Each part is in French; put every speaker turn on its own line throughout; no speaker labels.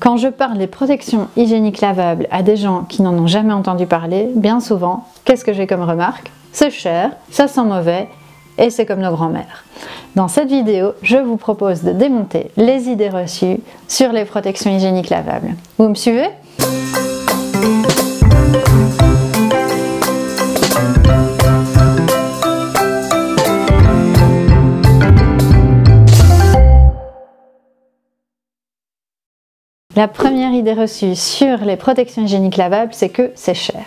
Quand je parle des protections hygiéniques lavables à des gens qui n'en ont jamais entendu parler, bien souvent, qu'est-ce que j'ai comme remarque? C'est cher, ça sent mauvais et c'est comme nos grands-mères. Dans cette vidéo, je vous propose de démonter les idées reçues sur les protections hygiéniques lavables. Vous me suivez? La première idée reçue sur les protections hygiéniques lavables, c'est que c'est cher.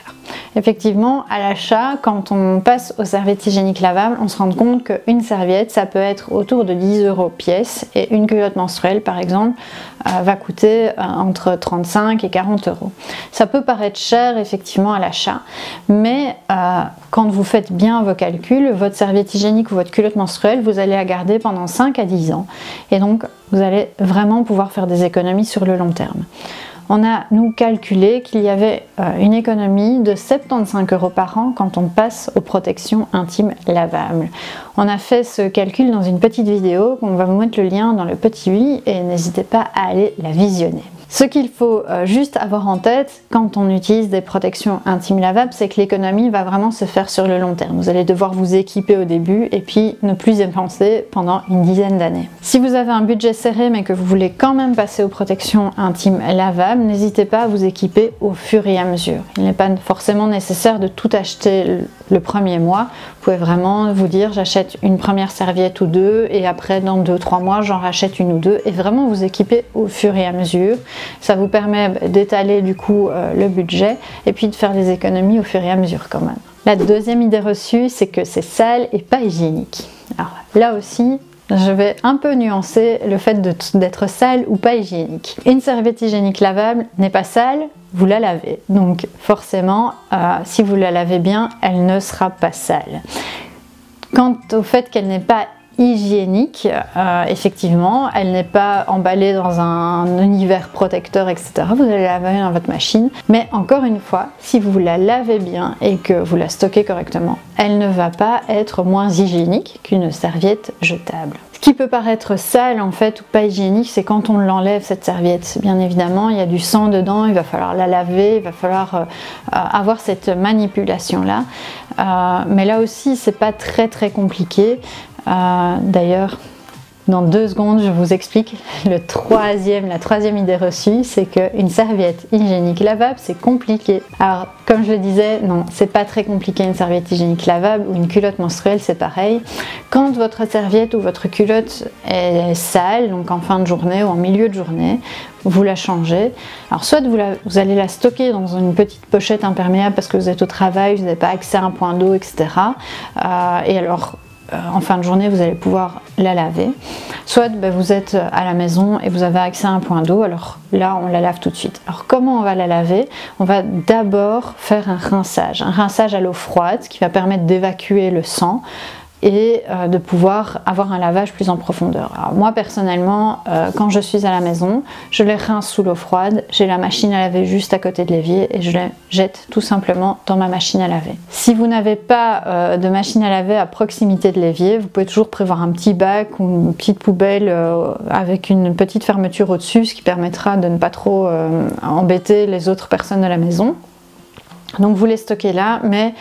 Effectivement, à l'achat, quand on passe aux serviettes hygiéniques lavables, on se rend compte qu'une serviette, ça peut être autour de 10 € pièce et une culotte menstruelle, par exemple, va coûter entre 35 et 40 €. Ça peut paraître cher, effectivement, à l'achat, mais quand vous faites bien vos calculs, votre serviette hygiénique ou votre culotte menstruelle, vous allez la garder pendant 5 à 10 ans. Et donc, vous allez vraiment pouvoir faire des économies sur le long terme. On a, nous, calculé qu'il y avait une économie de 75 € par an quand on passe aux protections intimes lavables. On a fait ce calcul dans une petite vidéo, on va vous mettre le lien dans le petit i et n'hésitez pas à aller la visionner. Ce qu'il faut juste avoir en tête quand on utilise des protections intimes lavables, c'est que l'économie va vraiment se faire sur le long terme. Vous allez devoir vous équiper au début et puis ne plus y penser pendant une dizaine d'années. Si vous avez un budget serré mais que vous voulez quand même passer aux protections intimes lavables, n'hésitez pas à vous équiper au fur et à mesure. Il n'est pas forcément nécessaire de tout acheter le premier mois. Vous pouvez vraiment vous dire j'achète une première serviette ou deux et après dans 2-3 mois j'en rachète une ou deux et vraiment vous équiper au fur et à mesure. Ça vous permet d'étaler du coup le budget et puis de faire des économies au fur et à mesure quand même. La deuxième idée reçue, c'est que c'est sale et pas hygiénique. Alors là aussi, je vais un peu nuancer le fait d'être sale ou pas hygiénique. Une serviette hygiénique lavable n'est pas sale, vous la lavez. Donc forcément, si vous la lavez bien, elle ne sera pas sale. Quant au fait qu'elle n'est pas hygiénique, effectivement, elle n'est pas emballée dans un univers protecteur, etc. Vous allez la laver dans votre machine, mais encore une fois, si vous la lavez bien et que vous la stockez correctement, elle ne va pas être moins hygiénique qu'une serviette jetable. Ce qui peut paraître sale en fait ou pas hygiénique, c'est quand on l'enlève cette serviette. Bien évidemment, il y a du sang dedans, il va falloir la laver, il va falloir avoir cette manipulation là. Mais là aussi, c'est pas très compliqué. D'ailleurs, dans 2 secondes, je vous explique la troisième idée reçue, c'est qu'une serviette hygiénique lavable, c'est compliqué. Alors, comme je le disais, non, c'est pas très compliqué une serviette hygiénique lavable ou une culotte menstruelle, c'est pareil. Quand votre serviette ou votre culotte est sale, donc en fin de journée ou en milieu de journée, vous la changez. Alors soit vous allez la stocker dans une petite pochette imperméable parce que vous êtes au travail, vous n'avez pas accès à un point d'eau, etc. Et alors, en fin de journée, vous allez pouvoir la laver. Soit vous êtes à la maison et vous avez accès à un point d'eau, alors là, on la lave tout de suite. Alors comment on va la laver? On va d'abord faire un rinçage à l'eau froide qui va permettre d'évacuer le sang et de pouvoir avoir un lavage plus en profondeur. Alors moi personnellement, quand je suis à la maison, je les rince sous l'eau froide, j'ai la machine à laver juste à côté de l'évier et je les jette tout simplement dans ma machine à laver. Si vous n'avez pas de machine à laver à proximité de l'évier, vous pouvez toujours prévoir un petit bac ou une petite poubelle avec une petite fermeture au-dessus, ce qui permettra de ne pas trop embêter les autres personnes de la maison. Donc vous les stockez là, mais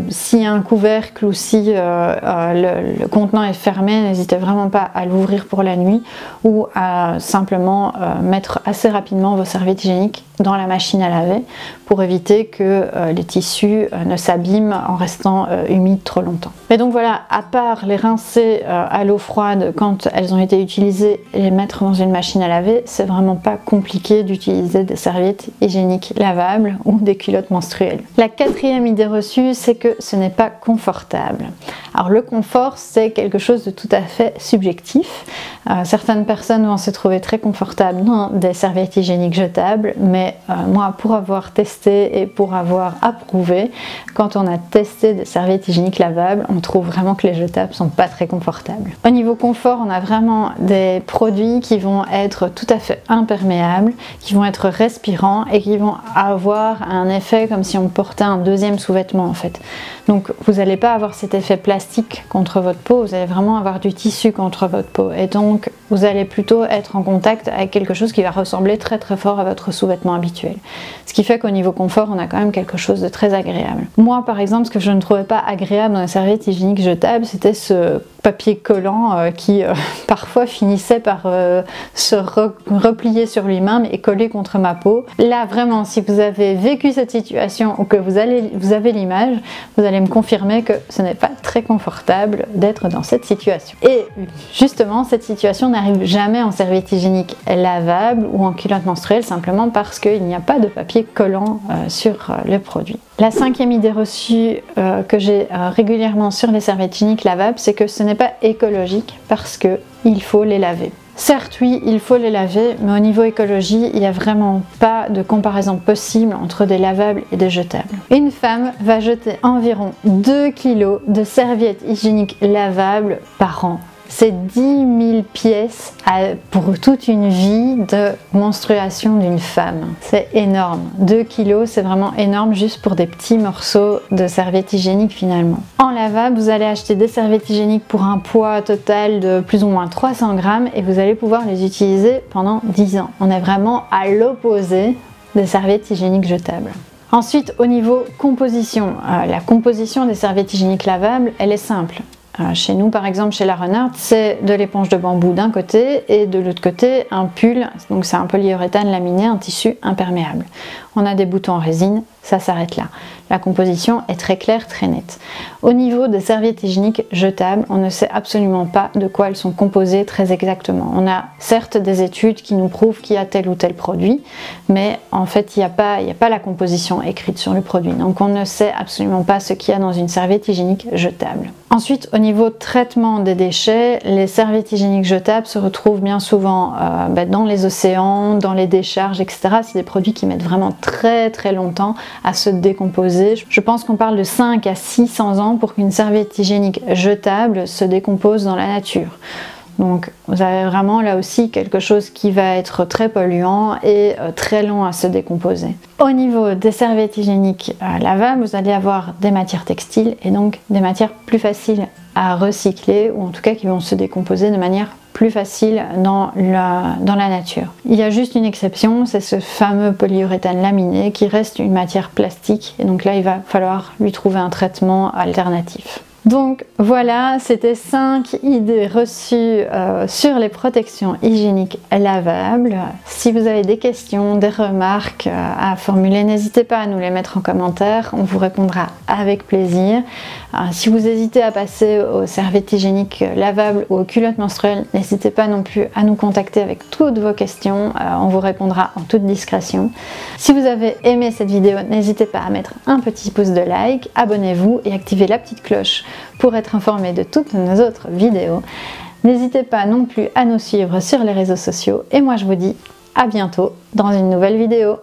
s'il y a un couvercle ou si le contenant est fermé, n'hésitez vraiment pas à l'ouvrir pour la nuit ou à simplement mettre assez rapidement vos serviettes hygiéniques dans la machine à laver pour éviter que les tissus ne s'abîment en restant humides trop longtemps. Et donc voilà, à part les rincer à l'eau froide quand elles ont été utilisées et les mettre dans une machine à laver, c'est vraiment pas compliqué d'utiliser des serviettes hygiéniques lavables ou des culottes menstruelles. La quatrième idée reçue, c'est que ce n'est pas confortable. Alors le confort, c'est quelque chose de tout à fait subjectif. Certaines personnes vont se trouver très confortables dans des serviettes hygiéniques jetables, mais mais moi, pour avoir testé et pour avoir approuvé, quand on a testé des serviettes hygiéniques lavables, on trouve vraiment que les jetables sont pas très confortables. Au niveau confort, on a vraiment des produits qui vont être tout à fait imperméables, qui vont être respirants et qui vont avoir un effet comme si on portait un deuxième sous-vêtement en fait. Donc vous n'allez pas avoir cet effet plastique contre votre peau, vous allez vraiment avoir du tissu contre votre peau et donc vous allez plutôt être en contact avec quelque chose qui va ressembler très très fort à votre sous-vêtement habituel. Ce qui fait qu'au niveau confort, on a quand même quelque chose de très agréable. Moi par exemple, ce que je ne trouvais pas agréable dans les serviettes hygiéniques jetables, c'était ce papier collant qui parfois finissait par se replier sur lui-même et coller contre ma peau. Là vraiment, si vous avez vécu cette situation ou que vous avez l'image, vous allez me confirmer que ce n'est pas très confortable d'être dans cette situation. Et justement, cette situation n'arrive jamais en serviette hygiénique lavable ou en culotte menstruelle simplement parce qu'il n'y a pas de papier collant sur le produit. La cinquième idée reçue que j'ai régulièrement sur les serviettes hygiéniques lavables, c'est que ce n'est pas écologique parce qu'il faut les laver. Certes, oui, il faut les laver, mais au niveau écologie, il n'y a vraiment pas de comparaison possible entre des lavables et des jetables. Une femme va jeter environ 2 kg de serviettes hygiéniques lavables par an. C'est 10 000 pièces pour toute une vie de menstruation d'une femme. C'est énorme. 2 kg, c'est vraiment énorme juste pour des petits morceaux de serviettes hygiéniques finalement. En lavable, vous allez acheter des serviettes hygiéniques pour un poids total de plus ou moins 300 grammes et vous allez pouvoir les utiliser pendant 10 ans. On est vraiment à l'opposé des serviettes hygiéniques jetables. Ensuite, au niveau composition, la composition des serviettes hygiéniques lavables, elle est simple. Chez nous, par exemple, chez la Renard, c'est de l'éponge de bambou d'un côté et de l'autre côté un pull, donc c'est un polyuréthane laminé, un tissu imperméable. On a des boutons en résine, ça s'arrête là. La composition est très claire, très nette. Au niveau des serviettes hygiéniques jetables, on ne sait absolument pas de quoi elles sont composées très exactement. On a certes des études qui nous prouvent qu'il y a tel ou tel produit, mais en fait il n'y a pas la composition écrite sur le produit. Donc on ne sait absolument pas ce qu'il y a dans une serviette hygiénique jetable. Ensuite, au niveau traitement des déchets, les serviettes hygiéniques jetables se retrouvent bien souvent dans les océans, dans les décharges, etc. C'est des produits qui mettent vraiment très très longtemps à se décomposer. Je pense qu'on parle de 5 à 600 ans pour qu'une serviette hygiénique jetable se décompose dans la nature. Donc vous avez vraiment là aussi quelque chose qui va être très polluant et très long à se décomposer. Au niveau des serviettes hygiéniques lavables, vous allez avoir des matières textiles et donc des matières plus faciles à recycler ou en tout cas qui vont se décomposer de manière plus facile dans la nature. Il y a juste une exception, c'est ce fameux polyuréthane laminé qui reste une matière plastique et donc là il va falloir lui trouver un traitement alternatif. Donc voilà, c'était 5 idées reçues sur les protections hygiéniques lavables. Si vous avez des questions, des remarques à formuler, n'hésitez pas à nous les mettre en commentaire, on vous répondra avec plaisir. Si vous hésitez à passer aux serviettes hygiéniques lavables ou aux culottes menstruelles, n'hésitez pas non plus à nous contacter avec toutes vos questions, on vous répondra en toute discrétion. Si vous avez aimé cette vidéo, n'hésitez pas à mettre un petit pouce de like, abonnez-vous et activez la petite cloche pour être informé de toutes nos autres vidéos. N'hésitez pas non plus à nous suivre sur les réseaux sociaux et moi je vous dis à bientôt dans une nouvelle vidéo.